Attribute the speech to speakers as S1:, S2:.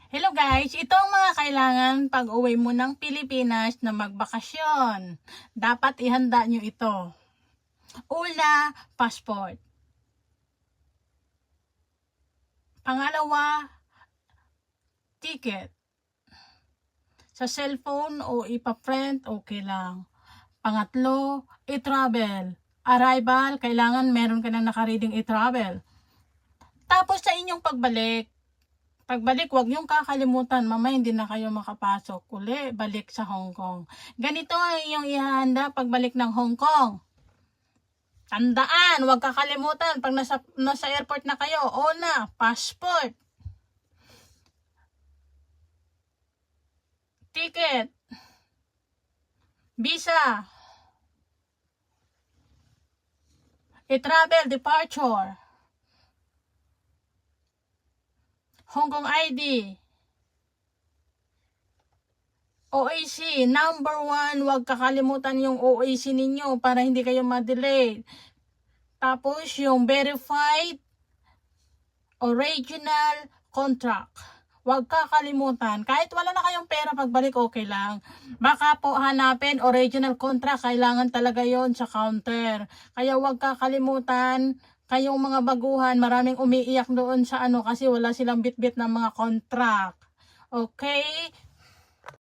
S1: Hello guys, ito ang mga kailangan pag uwi mo ng Pilipinas na magbakasyon. Dapat ihanda nyo ito. Una, passport. Pangalawa, ticket. Sa cellphone o ipa-print, okay lang. Pangatlo, i-travel. Arrival, kailangan meron ka na nakareading i-travel. Tapos sa inyong pagbalik, huwag niyong kakalimutan, mamaya hindi na kayo makapasok uli, balik sa Hong Kong. Ganito ang inyong ihahanda pagbalik ng Hong Kong. Tandaan, huwag kakalimutan, pag nasa airport na kayo, una, passport, ticket, visa, i-travel departure, Hong Kong ID, OAC, number 1, huwag kakalimutan yung OAC ninyo para hindi kayo ma-delay. Tapos yung verified original contract. Huwag kakalimutan. Kahit wala na kayong pera pagbalik, okay lang. Baka po hanapin original contract, kailangan talaga yon sa counter. Kaya huwag kakalimutan. Kayong mga baguhan, maraming umiiyak doon sa kasi wala silang bit-bit ng mga contract. Okay?